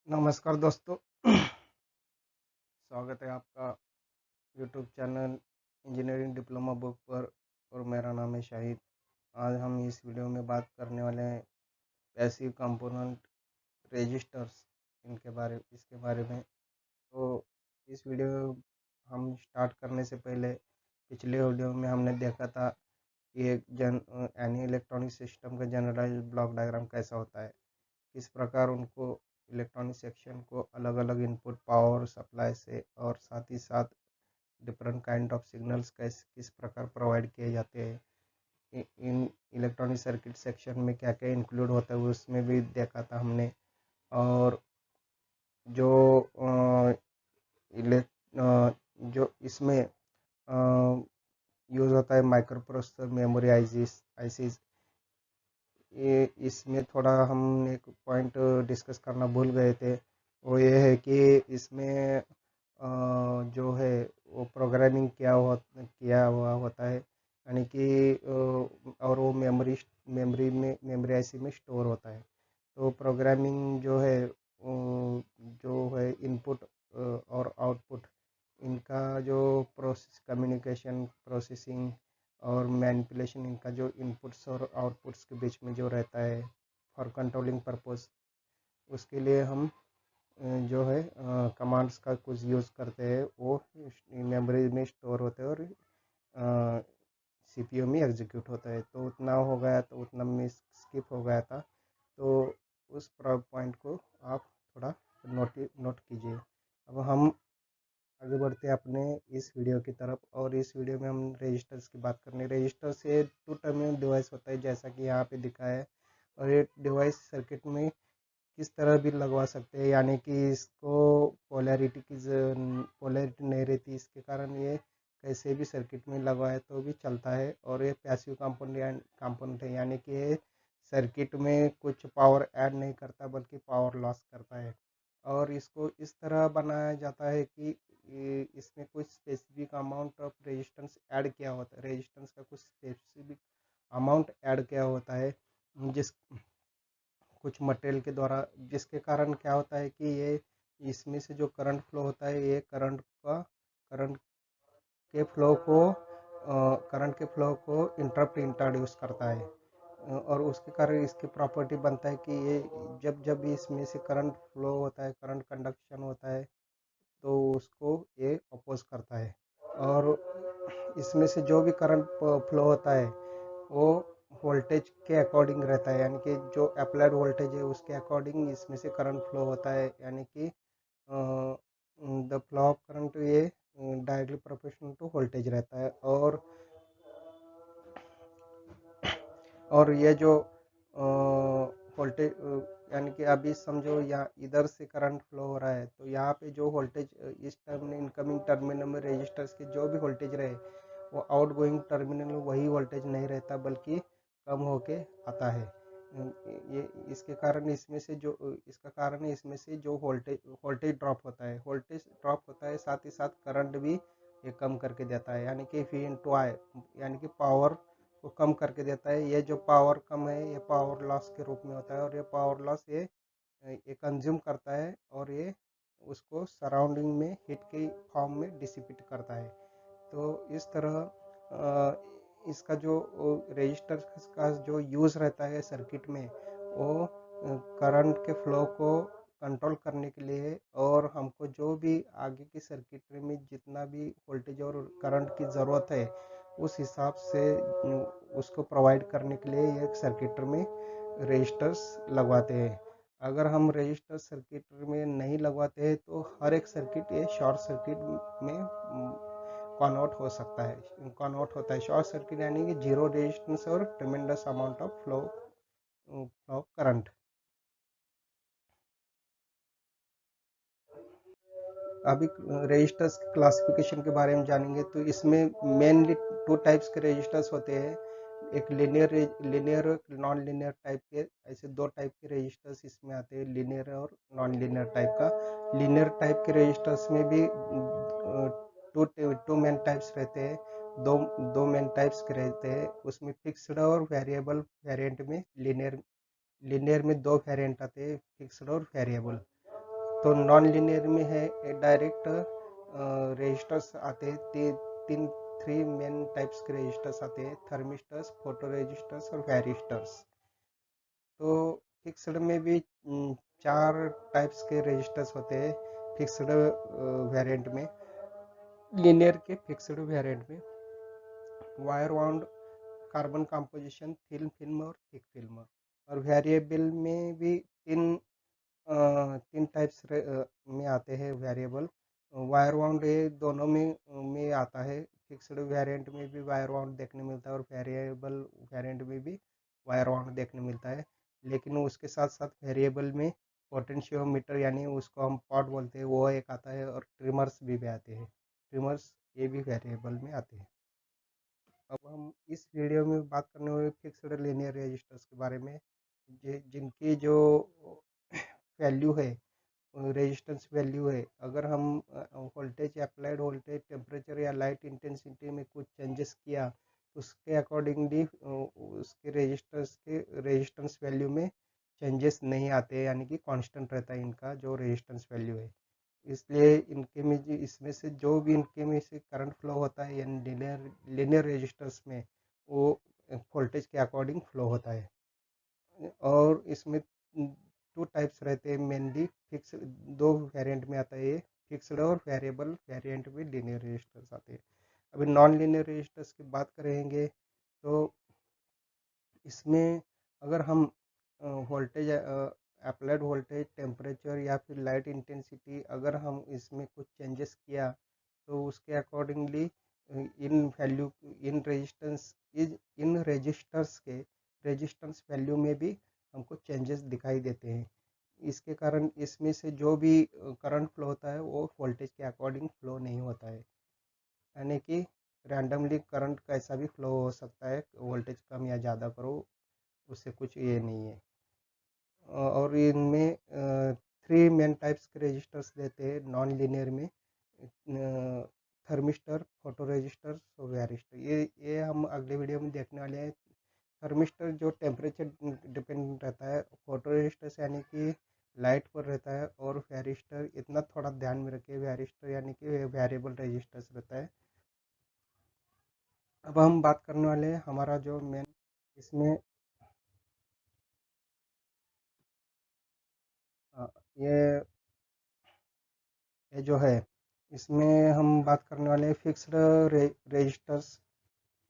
नमस्कार दोस्तों। स्वागत है आपका YouTube channel engineering diploma book पर। और मेरा नाम है शाहिद। आज हम इस वीडियो में बात करने वाले हैं पैसिव कंपोनेंट रजिस्टर्स इसके बारे में। तो इस वीडियो हम स्टार्ट करने से पहले पिछले वीडियो में हमने देखा था कि एनी इलेक्ट्रॉनिक सिस्टम का जनरलाइज ब्लॉक डायग्राम कैसा होता है, किस प्रकार उनको इलेक्ट्रॉनिक सेक्शन को अलग अलग इनपुट पावर सप्लाई से और साथ ही साथ डिफरेंट काइंड ऑफ सिग्नल्स किस प्रकार प्रोवाइड किए जाते हैं। इन इलेक्ट्रॉनिक सर्किट सेक्शन में क्या क्या इंक्लूड होता है उसमें भी देखा था हमने। और जो जो इसमें यूज़ होता है माइक्रो प्रोसेसर मेमोरी आईसीज। ये इसमें थोड़ा हम एक पॉइंट डिस्कस करना भूल गए थे, वो ये है कि इसमें जो है वो प्रोग्रामिंग किया हुआ होता है, यानी कि और वो मेमोरी आईसी में स्टोर होता है। तो प्रोग्रामिंग जो है इनपुट और आउटपुट, इनका जो प्रोसेस कम्युनिकेशन प्रोसेसिंग और मैनिपुलेशन, इनका जो इनपुट्स और आउटपुट्स के बीच में जो रहता है फॉर कंट्रोलिंग पर्पस, उसके लिए हम जो है कमांड्स का कुछ यूज़ करते हैं। वो मेमोरी में स्टोर होते हैं और सीपीयू में एग्जीक्यूट होता है। तो उतना हो गया, तो उतना में स्किप हो गया था। तो उस पॉइंट को आप थोड़ा नोट कीजिए। अब हम आगे बढ़ते हैं अपने इस वीडियो की तरफ। और इस वीडियो में हम रजिस्टर्स की बात करने। रजिस्टर से टू टर्मिनल डिवाइस होता है जैसा कि यहाँ पे दिखा है। और ये डिवाइस सर्किट में किस तरह भी लगवा सकते हैं, यानी कि इसको पोलैरिटी नहीं रहती, इसके कारण ये कैसे भी सर्किट में लगवाए तो भी चलता है। और ये पैसिव कंपोनेंट है, यानी कि ये सर्किट में कुछ पावर ऐड नहीं करता बल्कि पावर लॉस करता है। और इसको इस तरह बनाया जाता है कि इसमें कुछ specific amount of resistance add किया होता है, रेजिस्टेंस का कुछ स्पेसिफिक अमाउंट ऐड किया होता है जिस कुछ मटेरियल के द्वारा, जिसके कारण क्या होता है कि ये इसमें से जो करंट फ्लो होता है, ये करंट के फ्लो को इंट्रोड्यूस करता है। और उसके कारण इसकी प्रॉपर्टी बनता है कि ये जब जब भी इसमें से करंट फ्लो होता है, करंट कंडक्शन होता है, तो उसको ये अपोज करता है। और इसमें से जो भी करंट फ्लो होता है वो वोल्टेज के अकॉर्डिंग रहता है, यानी कि जो अप्लाइड वोल्टेज है उसके अकॉर्डिंग इसमें से करंट फ्लो होता है, यानी कि द फ्लो ऑफ करंट ये डायरेक्टली प्रोपोर्शनल टू वोल्टेज रहता है। और ये जो वोल्टेज, यानी कि अभी समझो यहाँ इधर से करंट फ्लो हो रहा है, तो यहाँ पे जो वोल्टेज इस टर्मिनल इनकमिंग टर्मिनल में रेजिस्टर्स के जो भी वोल्टेज रहे, वो आउटगोइंग टर्मिनल में वही वोल्टेज नहीं रहता बल्कि कम होके आता है। ये इसका कारण है इसमें से जो वोल्टेज ड्रॉप होता है, साथ ही साथ करंट भी ये कम करके देता है, यानी कि V इंटू आई, यानी कि पावर को कम करके देता है। ये जो पावर कम है ये पावर लॉस के रूप में होता है, और ये पावर लॉस ये कंज्यूम करता है और ये उसको सराउंडिंग में हीट के फॉर्म में डिसिपेट करता है। तो इस तरह इसका जो रजिस्टर का जो यूज़ रहता है सर्किट में, वो करंट के फ्लो को कंट्रोल करने के लिए, और हमको जो भी आगे की सर्किटरी में जितना भी वोल्टेज और करंट की ज़रूरत है उस हिसाब से उसको प्रोवाइड करने के लिए एक सर्किटर में रजिस्टर्स लगवाते हैं। अगर हम रजिस्टर सर्किट में नहीं लगवाते हैं तो हर एक सर्किट ये शॉर्ट सर्किट में कन्वर्ट होता है। शॉर्ट सर्किट यानी कि जीरो रेजिस्टेंस और ट्रेमेंडस अमाउंट ऑफ फ्लो करंट। अभी रजिस्टर्स क्लासिफिकेशन के बारे में जानेंगे। तो इसमें मेनली टू टाइप्स के रजिस्टर्स होते हैं, एक लीनियर नॉन लीनियर टाइप के। ऐसे दो टाइप के रजिस्टर्स इसमें आते हैं, लीनियर और नॉन लीनियर टाइप का। लीनियर टाइप के रजिस्टर्स में भी टू मेन टाइप्स रहते हैं, दो दो मेन टाइप्स के रहते हैं। उसमें फिक्स्ड और वेरिएबल वेरिएंट में लीनियर में दो वेरिएंट आते हैं, फिक्स्ड और वेरिएबल। तो नॉन लीनियर में है डायरेक्ट रजिस्टर्स आते हैं, तीन थ्री मेन टाइप्स के रजिस्टर्स आते हैं, थर्मिस्टर्स, फोटो रजिस्टर्स और वैरिस्टर्स। तो फिक्स्ड में भी चार टाइप्स के रजिस्टर्स होते हैं फिक्स्ड वेरिएंट में। लीनियर के फिक्स्ड वेरिएंट में wire wound, carbon composition, thin film और थिक फिल्म। और वेरिएबल में भी तीन टाइप्स में आते हैं वेरिएबल। वायर वाउंड ये दोनों में आता है। फिक्स्ड वेरिएंट में भी वायर वाउंड देखने मिलता है और वेरिएबल वेरिएंट में भी वायर वाउंड देखने मिलता है। लेकिन उसके साथ साथ वेरिएबल में पोटेंशियोमीटर यानी उसको हम पॉट बोलते हैं वो एक आता है, और ट्रिमर्स भी आते हैं। ट्रिमर्स ये भी वेरिएबल में आते हैं। अब हम इस वीडियो में बात करने वाले फिक्स्ड लीनियर रजिस्टर्स के बारे में, जिनकी जो वैल्यू है, रेजिस्टेंस वैल्यू है, अगर हम वोल्टेज, अप्लाइड वोल्टेज, टेम्परेचर या लाइट इंटेंसिटी में कुछ चेंजेस किया तो उसके अकॉर्डिंगली उसके रेजिस्टर्स के रेजिस्टेंस वैल्यू में चेंजेस नहीं आते, यानी कि कांस्टेंट रहता है इनका जो रेजिस्टेंस वैल्यू है। इसलिए इनके में इसमें से जो भी इनके में से करंट फ्लो होता है यानी लीनियर रेजिस्टर्स में, वो वोल्टेज के अकॉर्डिंग फ्लो होता है। और इसमें टू टाइप्स रहते हैं मेनली, फिक्स दो वेरिएंट में आता है ये, फिक्स्ड और वेरिएबल वेरिएंट में लीनियर रेजिस्टर्स आते हैं। अभी नॉन लीनियर रेजिस्टर्स की बात करेंगे तो इसमें अगर हम वोल्टेज, अप्लाइड वोल्टेज, टेम्परेचर या फिर लाइट इंटेंसिटी अगर हम इसमें कुछ चेंजेस किया तो उसके अकॉर्डिंगली इन वैल्यू, इन रजिस्टर्स के रेजिस्टेंस वैल्यू में भी हमको चेंजेस दिखाई देते हैं। इसके कारण इसमें से जो भी करंट फ्लो होता है वो वोल्टेज के अकॉर्डिंग फ्लो नहीं होता है, यानी कि रैंडमली करंट कैसा भी फ्लो हो सकता है, वोल्टेज कम या ज़्यादा करो उससे कुछ ये नहीं है। और इनमें थ्री मेन टाइप्स के रजिस्टर्स देते हैं नॉन लीनियर में, थर्मिस्टर, फोटो रजिस्टर्स और वैरिस्टर। ये हम अगले वीडियो में देखने वाले हैं। थर्मिस्टर जो टेम्परेचर डिपेंड रहता है, फोटो रजिस्टर्स यानी कि लाइट पर रहता है, और वैरिस्टर इतना थोड़ा ध्यान में रखिए, वैरिस्टर यानी कि वेरिएबल रजिस्टर्स रहता है। अब हम बात करने वाले हैं हमारा जो मेन इसमें ये जो है इसमें हम बात करने वाले हैं फिक्स्ड रजिस्टर्स।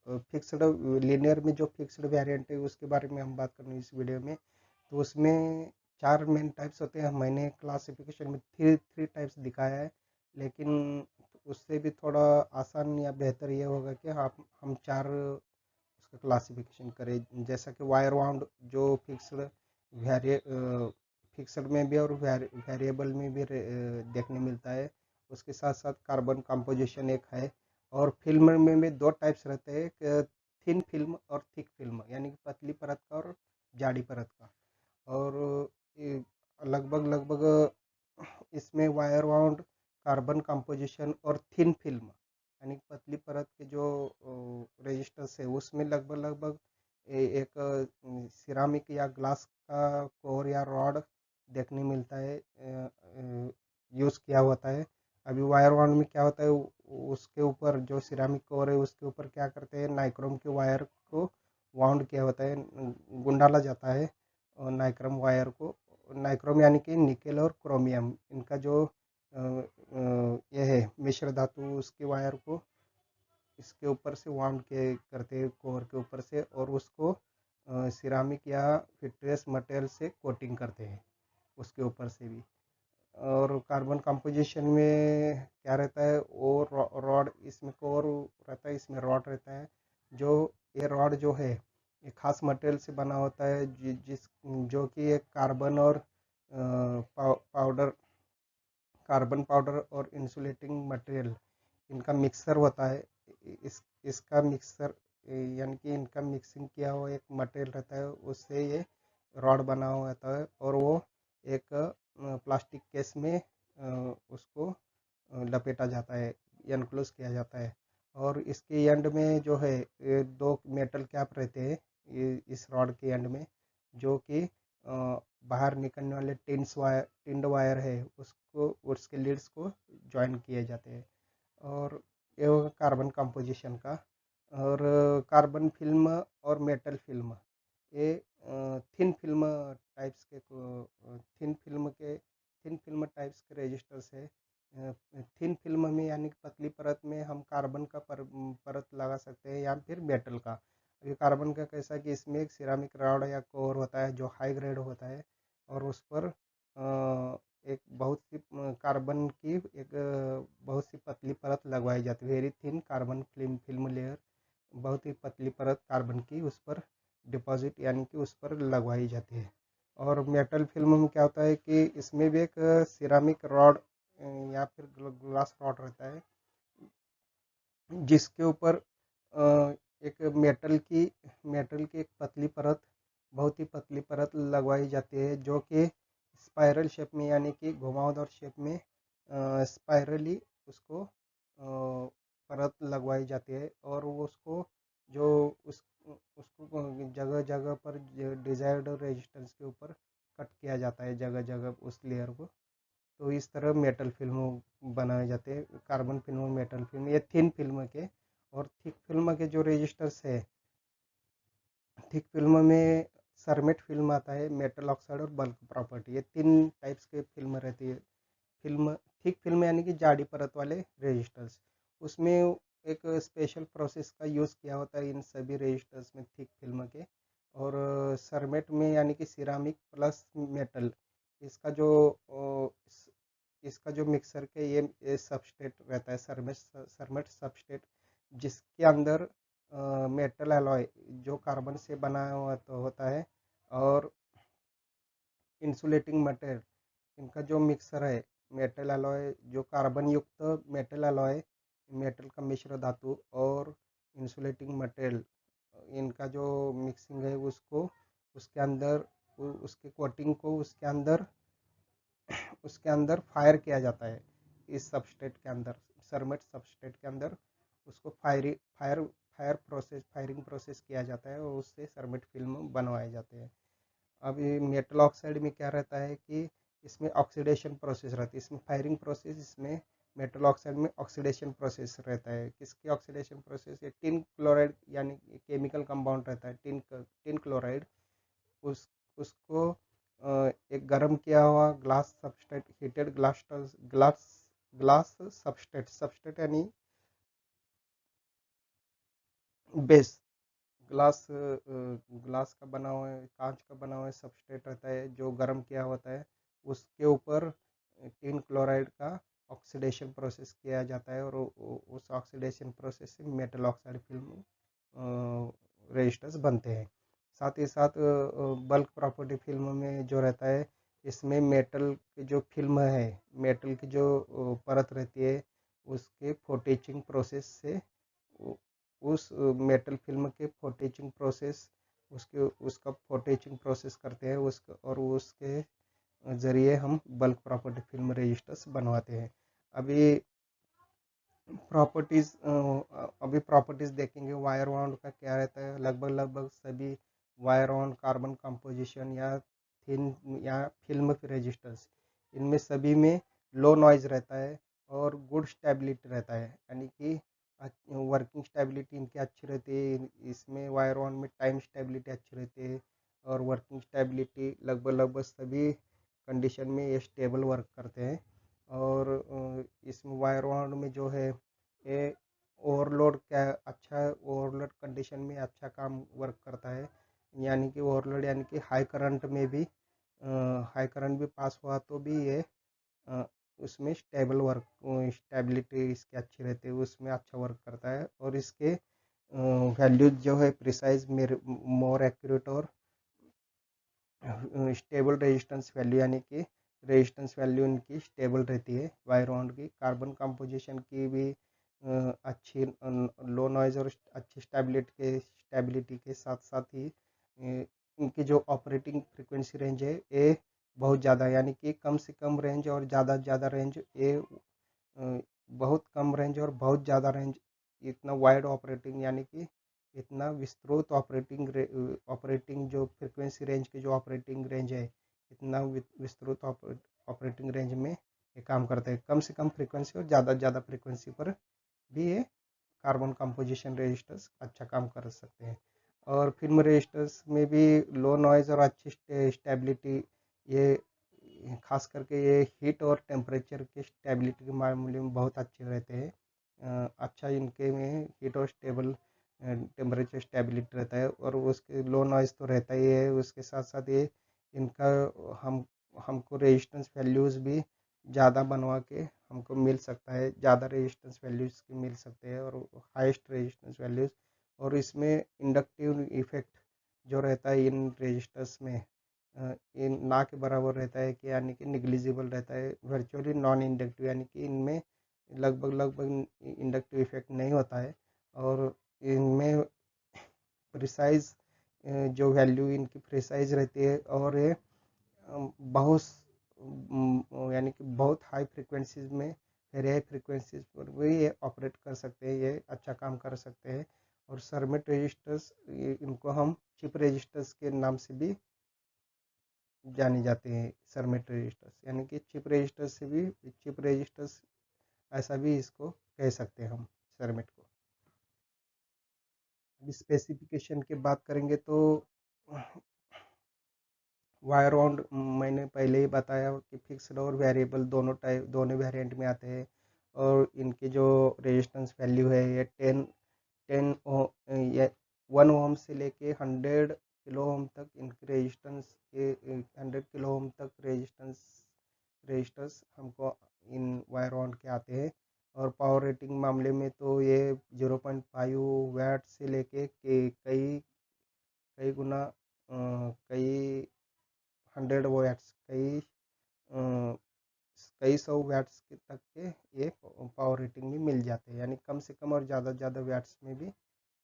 फिक्स्ड लीनियर में जो फिक्स्ड वेरिएंट है उसके बारे में हम बात करेंगे इस वीडियो में। तो उसमें चार मेन टाइप्स होते हैं, मैंने क्लासिफिकेशन में थ्री थ्री टाइप्स दिखाया है, लेकिन उससे भी थोड़ा आसान या बेहतर ये होगा कि हम चार उसका क्लासिफिकेशन करें। जैसा कि वायर वाउंड जो फिक्स्ड में भी और वेरिएबल में भी देखने मिलता है। उसके साथ साथ कार्बन कंपोजिशन एक है। और फिल्म में भी दो टाइप्स रहते हैं, थिन फिल्म और थिक फिल्म, यानी कि पतली परत का और जाड़ी परत का। और लगभग लगभग इसमें वायर वाउंड, कार्बन कंपोजिशन और थिन फिल्म यानी पतली परत के जो रेजिस्टेंस है उसमें लगभग लगभग एक सिरामिक या ग्लास का कोर या रॉड देखने मिलता है, यूज़ किया होता है। अभी वायर वाउंड में क्या होता है, उसके ऊपर जो सिरामिक कोर है उसके ऊपर क्या करते हैं, नाइक्रोम के वायर को वाउंड किया होता है, गुंडाला जाता है नाइक्रोम वायर को। नाइक्रोम यानी कि निकेल और क्रोमियम, इनका जो ये है मिश्र धातु, उसके वायर को इसके ऊपर से वाउंड के करते हैं कोर के ऊपर से, और उसको सिरामिक या फिटरेस मटेरियल से कोटिंग करते हैं उसके ऊपर से भी। और कार्बन कंपोजिशन में क्या रहता है, वो रॉड, इसमें कोर रहता है, इसमें रॉड रहता है। जो ये रॉड जो है ये खास मटेरियल से बना होता है, जिस जो कि एक पाउडर कार्बन पाउडर और इंसुलेटिंग मटेरियल, इनका मिक्सर होता है। इसका मिक्सर यानी कि इनका मिक्सिंग किया हुआ एक मटेरियल रहता है, उससे ये रॉड बना हुआ रहता है, और वो एक प्लास्टिक केस में उसको लपेटा जाता है, एनक्लोज किया जाता है। और इसके एंड में जो है दो मेटल कैप रहते हैं इस रॉड के एंड में, जो कि बाहर निकलने वाले टिंड वायर है उसको उसके लीड्स को ज्वाइन किए जाते हैं। और ये होगा कार्बन कंपोजिशन का। और कार्बन फिल्म और मेटल फिल्म, ये थिन फिल्म टाइप्स के थिन फिल्म टाइप्स के रेजिस्टर्स है। थिन फिल्म में यानी कि पतली परत में हम कार्बन का परत लगा सकते हैं या फिर मेटल का। ये कार्बन का कैसा कि इसमें एक सिरामिक रॉड या कोर होता है जो हाई ग्रेड होता है, और उस पर एक बहुत सी कार्बन की एक बहुत सी पतली परत लगवाई जाती है, very thin carbon film layer, बहुत ही पतली परत कार्बन की उस पर डिपॉजिट यानी कि उस पर लगवाई जाती है। और मेटल फिल्म में क्या होता है कि इसमें भी एक सिरामिक रॉड या फिर ग्लास रॉड रहता है, जिसके ऊपर एक मेटल की एक पतली परत, बहुत ही पतली परत लगवाई जाती है, जो कि स्पाइरल शेप में यानी कि घुमावदार शेप में स्पाइरली उसको परत लगवाई जाती है। और वो उसको जो उसको जगह जगह पर डिजायर्ड रेजिस्टेंस के ऊपर कट किया जाता है जगह जगह उस लेयर को। तो इस तरह मेटल फिल्म बनाए जाते हैं, कार्बन फिल्म, मेटल फिल्म, ये थिन फिल्म के। और थिक फिल्म के जो रजिस्टर्स है, थिक फिल्म में सरमेट फिल्म आता है, मेटल ऑक्साइड और बल्क प्रॉपर्टी, ये तीन टाइप्स के फिल्म रहती है। फिल्म थिक फिल्म यानी कि जाडी परत वाले रजिस्टर्स, उसमें एक स्पेशल प्रोसेस का यूज़ किया होता है इन सभी रजिस्टर्स में थिक फिल्म के। और सरमेट में यानी कि सिरामिक प्लस मेटल, इसका जो इसका जो मिक्सर के ये सबस्ट्रेट रहता है, सरमेट सबस्ट्रेट, जिसके अंदर मेटल एलॉय जो कार्बन से बना हुआ तो होता है, और इंसुलेटिंग मटेरियल, इनका जो मिक्सर है, मेटल अलॉय जो कार्बन युक्त मेटल अलॉय, मेटल का मिश्र धातु और इंसुलेटिंग मटेरियल, इनका जो मिक्सिंग है उसको उसके अंदर उसके कोटिंग को उसके अंदर फायर किया जाता है, इस सबस्ट्रेट के अंदर, सरमेट सबस्ट्रेट के अंदर उसको फायरिंग प्रोसेस किया जाता है, और उससे सरमेट फिल्म बनवाए जाते हैं। अब ये मेटल ऑक्साइड में क्या रहता है कि इसमें ऑक्सीडेशन प्रोसेस रहती है, इसमें फायरिंग प्रोसेस, इसमें मेटल ऑक्साइड में ऑक्सीडेशन प्रोसेस रहता है। किसकी ऑक्सीडेशन प्रोसेस है? टिन क्लोराइड यानी केमिकल कंपाउंड रहता है टिन क्लोराइड, उस उसको एक गर्म किया हुआ glass substrate, heated glass glass substrate यानी बेस, ग्लास ग्लास का बना हुआ है, कांच का बना हुआ है सबस्ट्रेट रहता है जो गर्म किया होता है, उसके ऊपर टिन क्लोराइड का ऑक्सीडेशन प्रोसेस किया जाता है, और उस ऑक्सीडेशन प्रोसेस से मेटल ऑक्साइड फिल्म रजिस्टर्स बनते हैं। साथ ही साथ बल्क प्रॉपर्टी फिल्म में जो रहता है, इसमें मेटल की जो फिल्म है, मेटल की जो परत रहती है, उसके फोटेचिंग प्रोसेस से उस मेटल फिल्म के फोटेचिंग प्रोसेस, उसका फोटेचिंग प्रोसेस करते हैं उसका, और उसके ज़रिए हम बल्क प्रॉपर्टी फिल्म रजिस्टर्स बनवाते हैं। अभी प्रॉपर्टीज़ देखेंगे वायर बाउंड का क्या रहता है। लगभग लगभग सभी वायर बाउंड कार्बन कंपोजिशन या थिन या फिल्म रजिस्टर्स, इनमें सभी में लो नॉइज रहता है और गुड स्टेबिलिटी रहता है, यानी कि वर्किंग स्टेबिलिटी इनकी अच्छी रहती है। इसमें वायर बाउंड में टाइम स्टेबिलिटी अच्छी रहती है, और वर्किंग स्टेबिलिटी लगभग लगभग सभी कंडीशन में ये स्टेबल वर्क करते हैं। और इसमें वायर बाउंड में जो है ये ओवरलोड ओवरलोड कंडीशन में अच्छा काम वर्क करता है, यानी कि ओवरलोड यानी कि हाई करंट भी पास हुआ तो भी ये उसमें स्टेबिलिटी इसकी अच्छी रहती है, उसमें अच्छा वर्क करता है। और इसके वैल्यूज जो है प्रिसाइज मोर एक्यूरेट और स्टेबल रेजिस्टेंस वैल्यू, यानी कि रेजिस्टेंस वैल्यू इनकी स्टेबल रहती है वायर बाउंड की। कार्बन कंपोजिशन की भी अच्छी लो नॉइज और अच्छी स्टेबिलिटी के साथ साथ ही इनकी जो ऑपरेटिंग फ्रीक्वेंसी रेंज है ये बहुत ज़्यादा, यानी कि कम से कम रेंज और ज़्यादा से ज़्यादा रेंज, ये बहुत कम रेंज और बहुत ज़्यादा रेंज, इतना वाइड ऑपरेटिंग, यानी कि इतना विस्तृत ऑपरेटिंग जो फ्रिक्वेंसी रेंज के जो ऑपरेटिंग रेंज है, इतना विस्तृत ऑपरेटिंग रेंज में ये काम करते हैं। कम से कम फ्रिक्वेंसी और ज़्यादा फ्रिक्वेंसी पर भी ये कार्बन कंपोजिशन रजिस्टर्स अच्छा काम कर सकते हैं। और फिल्म रजिस्टर्स में भी लो नॉइज़ और अच्छी स्टेबिलिटी, ये खास करके ये हीट और टेम्परेचर के स्टेबिलिटी के मामले में बहुत अच्छे रहते हैं। अच्छा इनके में हीट और टेम्परेचर स्टेबिलिटी रहता है, और उसके लो नॉइज़ तो रहता ही है, उसके साथ साथ ये इनका हम हमको रेजिस्टेंस वैल्यूज़ भी ज़्यादा बनवा के हमको मिल सकता है, ज़्यादा रेजिस्टेंस वैल्यूज़ की मिल सकते हैं और हाईएस्ट रेजिस्टेंस वैल्यूज़। और इसमें इंडक्टिव इफेक्ट जो रहता है इन रजिस्टर्स में इन ना के बराबर रहता है, कि यानी कि निग्लिजिबल रहता है, वर्चुअली नॉन इंडक्टिव, यानी कि इनमें लगभग इंडक्टिव इफेक्ट नहीं होता है। और इनमें प्रिसाइज जो वैल्यू इनकी प्रिसाइज रहती है, और ये बहुत यानी कि बहुत हाई फ्रिक्वेंसीज में, वेरी हाई फ्रिक्वेंसीज पर भी ये ऑपरेट कर सकते हैं, ये अच्छा काम कर सकते हैं। और सरमेट रजिस्टर्स, इनको हम चिप रजिस्टर्स के नाम से भी जाने जाते हैं। सरमेट रजिस्टर्स यानी कि चिप रजिस्टर्स ऐसा भी इसको कह सकते हैं हम, सरमेट को। अब स्पेसिफिकेशन की बात करेंगे तो वायर राउंड मैंने पहले ही बताया कि फिक्स्ड और वेरिएबल दोनों वेरिएंट में आते हैं। और इनकी जो रेजिस्टेंस वैल्यू है ये 1 ओम से लेके 100 किलो ओम तक इनकी रेजिस्टेंस के 100 किलो ओम तक रेजिस्टर्स हमको इन वायर राउंड के आते हैं। और पावर रेटिंग मामले में तो ये 0.5 वैट से लेके कई कई गुना कई 100 वैट्स, कई सौ वैट्स के तक के ये पावर रेटिंग में मिल जाते हैं, यानी कम से कम और ज़्यादा वैट्स में भी,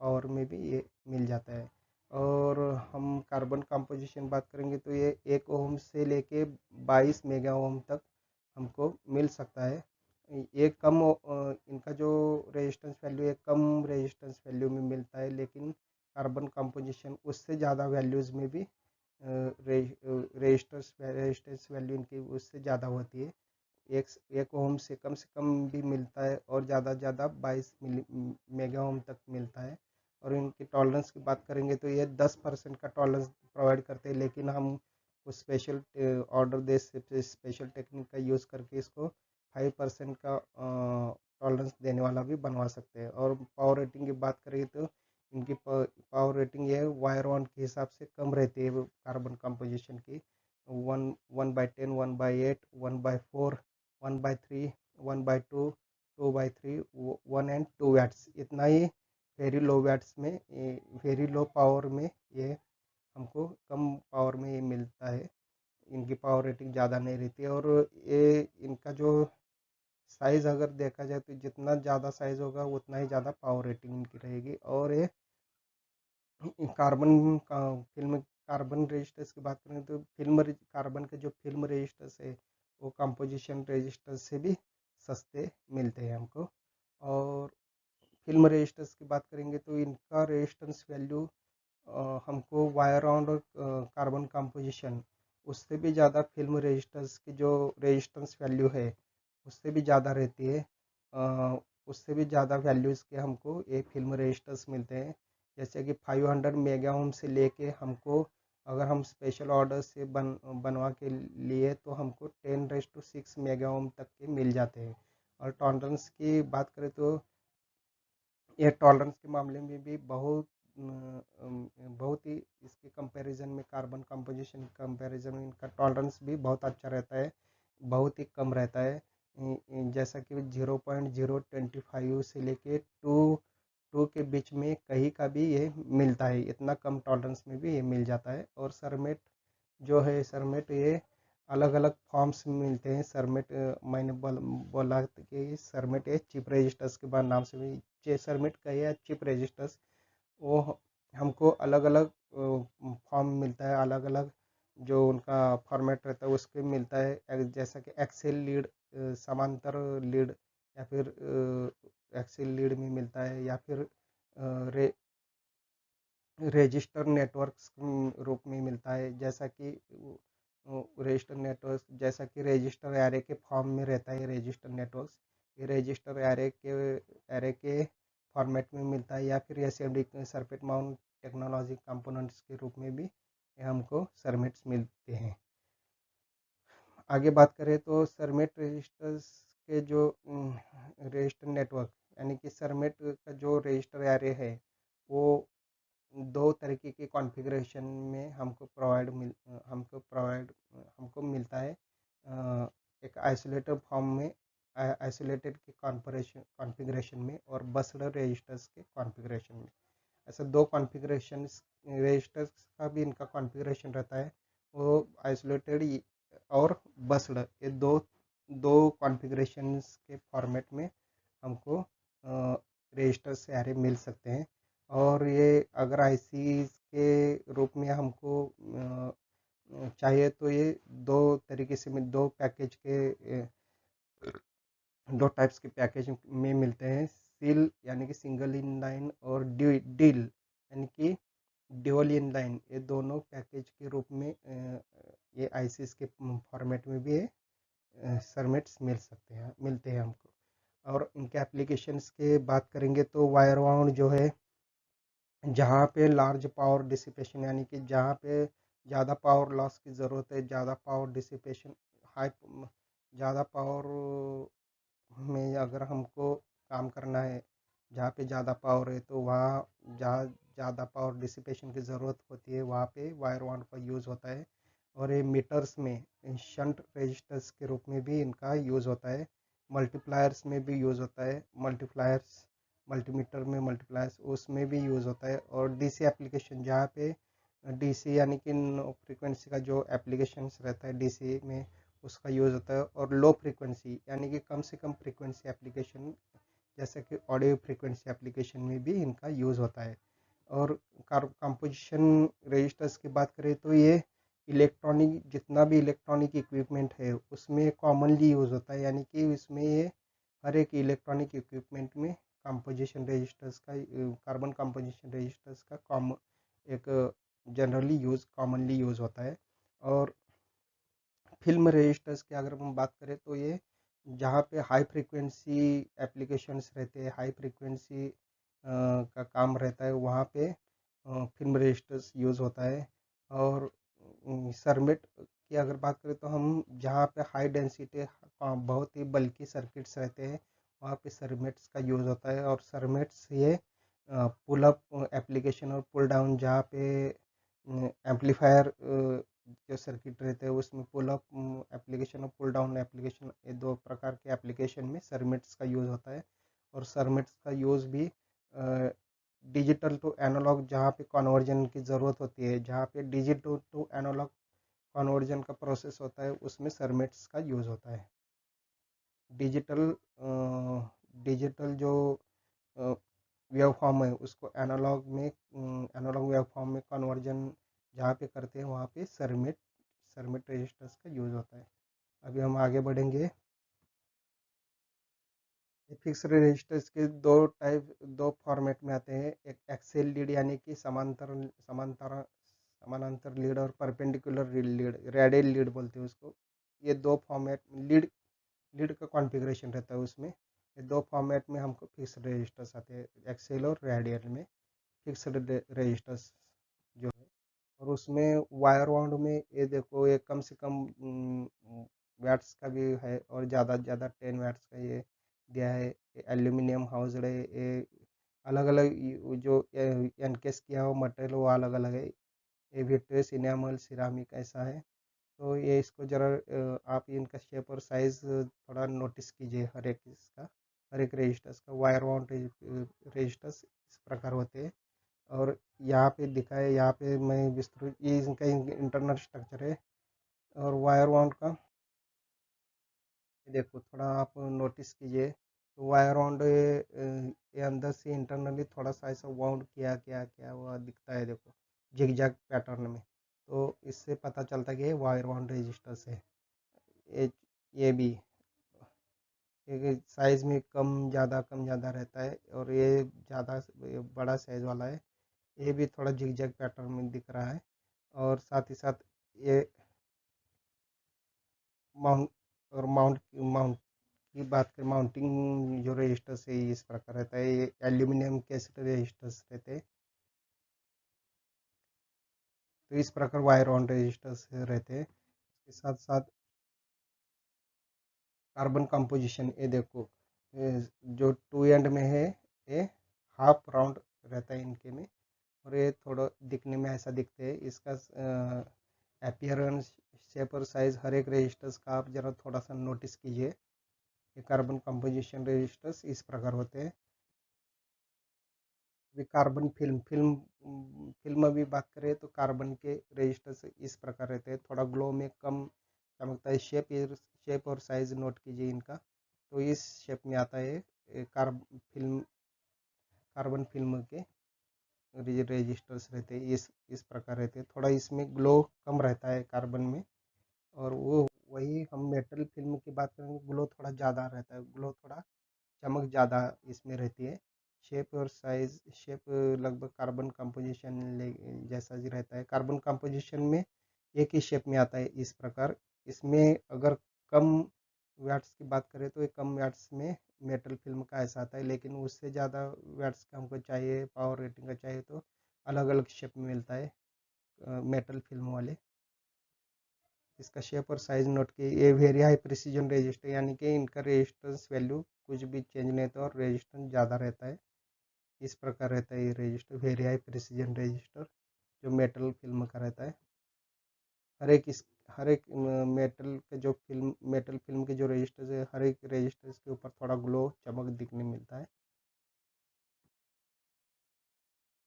पावर में भी ये मिल जाता है। और हम कार्बन कंपोजिशन बात करेंगे तो ये 1 ओम से लेके 22 मेगा ओम तक हमको मिल सकता है। ये इनका जो रेजिस्टेंस वैल्यू है कम रेजिस्टेंस वैल्यू में मिलता है, लेकिन कार्बन कंपोजिशन उससे ज़्यादा वैल्यूज़ में भी रेजिस्टेंस वैल्यू इनकी उससे ज़्यादा होती है। एक एक ओम से कम भी मिलता है, और ज़्यादा 22 मेगा ओम तक मिलता है। और इनकी टॉलरेंस की बात करेंगे तो ये 10% का टॉलरेंस प्रोवाइड करते हैं, लेकिन हम कुछ स्पेशल ऑर्डर दे से स्पेशल टेक्निक का यूज़ करके इसको 5% का टॉलरेंस देने वाला भी बनवा सकते हैं। और पावर रेटिंग की बात करें तो इनकी पावर रेटिंग ये वायर ऑन के हिसाब से कम रहती है कार्बन कंपोजिशन की। 1/10, 1/8, 1/4, 1/3, 1/2, 2/3, 1 and 2 वैट्स, इतना ही वेरी लो वैट्स में, वेरी लो पावर में ये हमको कम पावर में ये मिलता है। इनकी पावर रेटिंग ज़्यादा नहीं रहती है। और ये इनका जो साइज़ अगर देखा जाए तो जितना ज़्यादा साइज़ होगा उतना ही ज़्यादा पावर रेटिंग इनकी रहेगी। और ये कार्बन का फिल्म कार्बन रजिस्टर्स की बात करें तो कार्बन के जो फिल्म रजिस्टर्स है वो कंपोजिशन रजिस्टर्स से भी सस्ते मिलते हैं हमको। और फिल्म रजिस्टर्स की बात करेंगे तो इनका रेजिस्टेंस वैल्यू हमको वायर राउंड और कार्बन कंपोजिशन उससे भी ज़्यादा, फिल्म रजिस्टर्स की जो रेजिस्टेंस वैल्यू है उससे भी ज़्यादा रहती है। उससे भी ज़्यादा वैल्यूज़ के हमको ये फिल्म रजिस्टर्स मिलते हैं। जैसे कि 500 मेगा ओम से लेके हमको, अगर हम स्पेशल ऑर्डर से बनवा के लिए तो हमको 10⁶ मेगा ओम तक के मिल जाते हैं। और टॉलरेंस की बात करें तो ये टॉलरेंस के मामले में भी बहुत ही इसके कंपैरिजन में, कार्बन कंपोजिशन कंपैरिजन में इनका टॉलरेंस भी बहुत अच्छा रहता है, बहुत ही कम रहता है। जैसा कि 0.025 से लेके टू के बीच में कहीं का भी ये मिलता है, इतना कम टॉलरेंस में भी ये मिल जाता है। और सरमेट ये अलग अलग फॉर्म्स में मिलते हैं। सरमेट मैंने बोला कि सरमेट ये चिप रजिस्टर्स के बाद नाम से भी सरमेट का या चिप रजिस्टर्स, वो हमको अलग अलग फॉर्म मिलता है, अलग अलग जो उनका फॉर्मेट रहता है उसके मिलता है। जैसा कि एक्सेल लीड, समांतर लीड, या फिर एक्सेल लीड में मिलता है, या फिर रजिस्टर नेटवर्क्स रूप में मिलता है, जैसा कि रजिस्टर नेटवर्क जैसा कि रजिस्टर एरे के फॉर्म में रहता है। रजिस्टर नेटवर्क्स ये रजिस्टर एरे के फॉर्मेट में मिलता है, या फिर SMD circuit mount technology components के रूप में भी हमको सर्किट्स मिलते हैं। आगे बात करें तो सरमेट रजिस्टर्स के जो रजिस्टर नेटवर्क यानी कि सरमेट का जो रजिस्टर एरे है वो दो तरीके के कॉन्फ़िगरेशन में हमको मिलता है। एक आइसोलेटेड फॉर्म में, आइसोलेटेड के कॉन्फ़िगरेशन में, और बस्ड रजिस्टर्स के कॉन्फ़िगरेशन में। ऐसे दो कॉन्फ़िगरेशन रजिस्टर्स का भी इनका कॉन्फ़िगरेशन रहता है, वो आइसोलेटेड और बस्ड, ये दो दो कॉन्फ़िगरेशंस के फॉर्मेट में हमको रजिस्टर से एरे मिल सकते हैं। और ये अगर आईसी के रूप में हमको चाहिए तो ये दो तरीके से दो पैकेज के दो टाइप्स के पैकेज में मिलते हैं। सील यानी कि सिंगल इन लाइन, और डील यानी कि ड्यूअल इन लाइन, ये दोनों पैकेज के रूप में ये आईसीस के फॉर्मेट में भी सरमेट्स मिलते हैं हमको। और इनके एप्लीकेशंस के बात करेंगे तो वायर बाउंड जो है, जहाँ पे लार्ज पावर डिसिपेशन यानी कि जहाँ पे ज़्यादा पावर लॉस की ज़रूरत है, ज़्यादा पावर डिसिपेशन, हाई ज़्यादा पावर में अगर हमको काम करना है, जहाँ पे ज़्यादा पावर है तो वहाँ जहाँ ज़्यादा पावर डिसिपेशन की ज़रूरत होती है वहाँ पे वायर बाउंड का यूज़ होता है। और ये मीटर्स में शंट रजिस्टर्स के रूप में भी इनका यूज़ होता है। मल्टीप्लायर्स में भी यूज़ होता है, मल्टीमीटर में मल्टीप्लायर्स उसमें भी यूज़ होता है। और डीसी एप्लीकेशन, जहाँ पे डीसी यानी कि फ्रीक्वेंसी का जो एप्लीकेशंस रहता है डीसी में, उसका यूज़ होता है। और लो फ्रीक्वेंसी यानी कि कम से कम फ्रीक्वेंसी एप्लीकेशन, जैसे कि ऑडियो फ्रीक्वेंसी एप्लीकेशन में भी इनका यूज़ होता है। और कंपोजिशन रजिस्टर्स की बात करें तो ये इलेक्ट्रॉनिक, जितना भी इलेक्ट्रॉनिक इक्विपमेंट है उसमें कॉमनली यूज़ होता है, यानी कि इसमें ये हर एक इलेक्ट्रॉनिक इक्विपमेंट में कंपोजिशन रजिस्टर्स का, कार्बन कंपोजिशन रजिस्टर्स का एक जनरली कॉमनली यूज़ होता है। और फिल्म रजिस्टर्स की अगर हम बात करें तो ये जहाँ पे हाई फ्रीक्वेंसी एप्लीकेशंस रहते हैं, हाई फ्रीक्वेंसी का काम रहता है, वहाँ पे फिल्म रजिस्टर्स यूज़ होता है। और सरमिट की अगर बात करें तो हम जहाँ पे हाई डेंसिटी बहुत ही बल्कि सर्किट्स रहते हैं वहाँ पे सरमिट्स का यूज़ होता है। और सरमिट्स ये पुल अप एप्लीकेशन और पुल डाउन, जहाँ पे एम्पलीफायर जो सर्किट रहते हैं उसमें पुल अप एप्लीकेशन और पुल डाउन एप्लीकेशन, ये दो प्रकार के एप्लीकेशन में सरमिट्स का यूज़ होता है। और सरमिट्स का यूज़ भी डिजिटल टू एनालॉग, जहाँ पे कन्वर्जन की ज़रूरत होती है, जहाँ पे डिजिटल टू एनालॉग कन्वर्जन का प्रोसेस होता है, उसमें सरमिट्स का यूज़ होता है। डिजिटल डिजिटल जो वेव फॉर्म है उसको एनालॉग वेव फॉर्म में कन्वर्जन जहाँ पे करते हैं वहाँ पे सरमिट रजिस्टर्स का यूज़ होता है। अभी हम आगे बढ़ेंगे। फिक्स रजिस्टर्स के दो फॉर्मेट में आते हैं। एक एक्सेल लीड यानी कि समानांतर लीड, और परपेंडिकुलर लीड, रेडियल लीड बोलते हैं उसको। ये दो फॉर्मेट लीड लीड का कॉन्फ़िगरेशन रहता है उसमें। ये दो फॉर्मेट में हमको फिक्स रजिस्टर्स आते हैं, एक्सेल और रेडियल में फिक्स रजिस्टर्स जो है। और उसमें वायर वाउंड में ये देखो, ये कम से कम वैट्स का भी है, और ज़्यादा से ज़्यादा 10 वैट्स का ये दिया है। एल्यूमिनियम हाउस्ड है ये। अलग अलग जो एनकेस किया हुआ मटेरियल वो अलग अलग है। ये विट्रियस, इनामल, सिरामिक ऐसा है। तो ये इसको ज़रा आप इनका शेप और साइज़ थोड़ा नोटिस कीजिए। हर एक रजिस्टर्स का वायर वाउंड रजिस्टर्स इस प्रकार होते हैं। और यहाँ पे दिखा है, यहाँ पे मैं विस्तृत, ये इनका इंटरनल स्ट्रक्चर है। और वायर वाउंड का देखो, थोड़ा आप नोटिस कीजिए तो वायर वाउंड ये अंदर से इंटरनली थोड़ा सा ऐसा वाउंड किया किया किया हुआ दिखता है, देखो जिगजैग पैटर्न में। तो इससे पता चलता है कि ये वायर वाउंड रजिस्टर्स है। ये ये भी साइज़ में कम ज़्यादा रहता है, और ये ज़्यादा बड़ा साइज़ वाला है। ये भी थोड़ा जिगजैग पैटर्न में दिख रहा है। और साथ ही साथ ये माउंट और माउंट माउंट की बात करें, माउंटिंग जो रजिस्टर्स है इस प्रकार रहता है, ये एल्यूमिनियम के रजिस्टर्स रहते हैं। तो इस प्रकार वायर ऑन रजिस्टर्स रहते हैं। इसके साथ साथ कार्बन कंपोजिशन, ये देखो जो टू एंड में है ये हाफ राउंड रहता है इनके में, और ये थोड़ा दिखने में ऐसा दिखते हैं। इसका अपीयरेंस, शेप और साइज हर एक रजिस्टर्स का आप जरा थोड़ा सा नोटिस कीजिए। ये कार्बन कंपोजिशन रजिस्टर्स इस प्रकार होते हैं। अभी कार्बन फिल्म फिल्म फिल्म अभी बात करें तो कार्बन के रजिस्टर्स इस प्रकार रहते हैं, थोड़ा ग्लो में कम चमकता है। शेप और साइज नोट कीजिए इनका, तो इस शेप में आता है। कार्बन फिल्म के रजिस्टर्स रहते हैं इस प्रकार रहते हैं। थोड़ा इसमें ग्लो कम रहता है कार्बन में, और वो वही हम मेटल फिल्म की बात करेंगे, ग्लो थोड़ा ज़्यादा रहता है, ग्लो थोड़ा चमक ज़्यादा इसमें रहती है। शेप और साइज, शेप लगभग कार्बन कंपोजिशन जैसा ही रहता है। कार्बन कंपोजिशन में एक ही शेप में आता है इस प्रकार। इसमें अगर कम वाट्स की बात करें तो ये कम वाट्स में मेटल फिल्म का ऐसा आता है, लेकिन उससे ज़्यादा वाट्स का हमको चाहिए, पावर रेटिंग का चाहिए, तो अलग अलग शेप में मिलता है मेटल फिल्म वाले। इसका शेप और साइज नोट के, ये वेरी हाई प्रिसीजन रजिस्टर, यानी कि इनका रेजिस्टेंस वैल्यू कुछ भी चेंज नहीं होता और रेजिस्टेंस ज़्यादा रहता है। इस प्रकार रहता है ये register, very high precision register जो मेटल फिल्म का रहता है। हर एक मेटल फिल्म के जो रजिस्टर्स है, हर एक रजिस्टर्स के ऊपर थोड़ा ग्लो चमक दिखने मिलता है।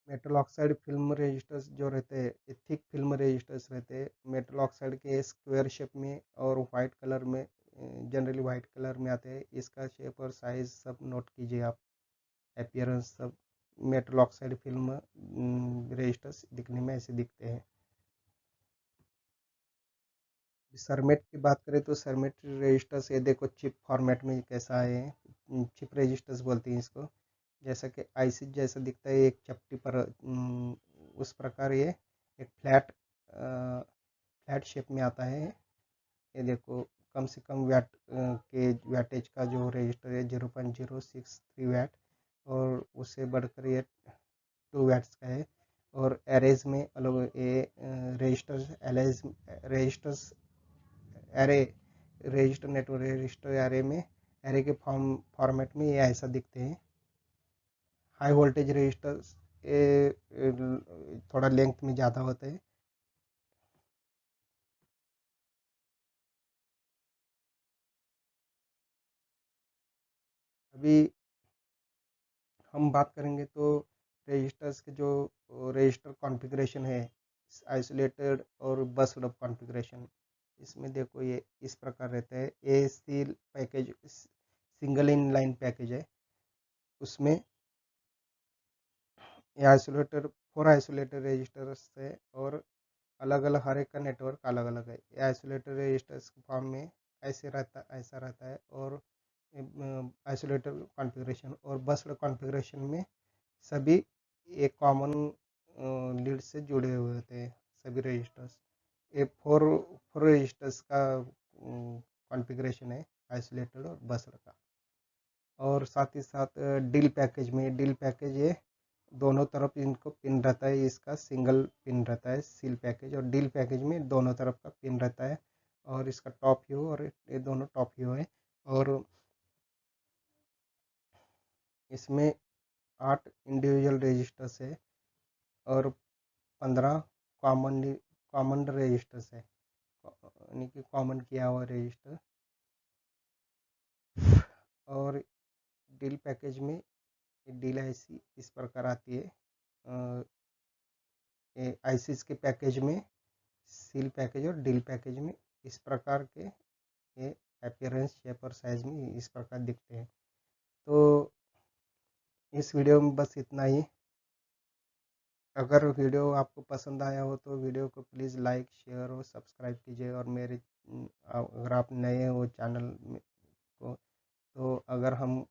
मेटल ऑक्साइड फिल्म रजिस्टर्स जो रहते हैं, थिक फिल्म रजिस्टर्स रहते हैं। मेटल ऑक्साइड के स्क्वायर शेप में और वाइट कलर में, जनरली वाइट कलर में आते हैं। इसका शेप और साइज सब नोट कीजिए आप, अपीयरेंस सब। मेटल ऑक्साइड फिल्म रजिस्टर्स दिखने में ऐसे दिखते हैं। सरमेट की बात करें तो सरमेट रजिस्टर्स, ये देखो चिप फॉर्मेट में कैसा है। चिप रजिस्टर्स बोलते हैं इसको। जैसा कि आईसी जैसा दिखता है एक चपटी पर, उस प्रकार ये एक फ्लैट शेप में आता है। ये देखो कम से कम वैट के वैटेज का जो रजिस्टर है 0.063 वैट, और उससे बढ़कर ये 2 वैट्स का है। और एरेज में अलग ये registers array, register network register array में, एरे के फॉर्मेट में ये ऐसा दिखते हैं। हाई वोल्टेज रजिस्टर्स थोड़ा लेंथ में ज़्यादा होते हैं। अभी हम बात करेंगे तो रजिस्टर्स के जो रजिस्टर कॉन्फ़िगरेशन है, आइसोलेटेड और बस्ड अप कॉन्फ़िगरेशन, इसमें देखो ये इस प्रकार रहता है। A seal package, single in line package है। उसमें ये आइसोलेटेड, 4 आइसोलेटेड रजिस्टर्स है, और अलग अलग हर एक का नेटवर्क अलग अलग है। ये आइसोलेटेड रजिस्टर्स के फॉर्म में ऐसा रहता है। और आइसोलेटेड कॉन्फ़िगरेशन और बस्ड कॉन्फ़िगरेशन में सभी एक कॉमन लीड से जुड़े हुए होते हैं सभी रजिस्टर्स। ये फोर रजिस्टर्स का कॉन्फ़िगरेशन है आइसोलेटेड और बस्ड का। और साथ ही साथ डील पैकेज ये दोनों तरफ इनको पिन रहता है। इसका सिंगल पिन रहता है सील पैकेज, और डील पैकेज में दोनों तरफ का पिन रहता है। और इसका टॉप व्यू और ये दोनों टॉप व्यू है। और इसमें 8 इंडिविजुअल रजिस्टर्स है और 15 कॉमन रजिस्टर्स है, यानी कि कॉमन किया हुआ रजिस्टर। और डील पैकेज में डील आईसी इस प्रकार आती है। आईसीस के पैकेज में, सील पैकेज और डील पैकेज में इस प्रकार के ये अपीयरेंस, शेप और साइज में इस प्रकार दिखते हैं। तो इस वीडियो में बस इतना ही। अगर वीडियो आपको पसंद आया हो तो वीडियो को प्लीज़ लाइक, शेयर और सब्सक्राइब कीजिए। और मेरे अगर आप नए हो चैनल में को, तो अगर हम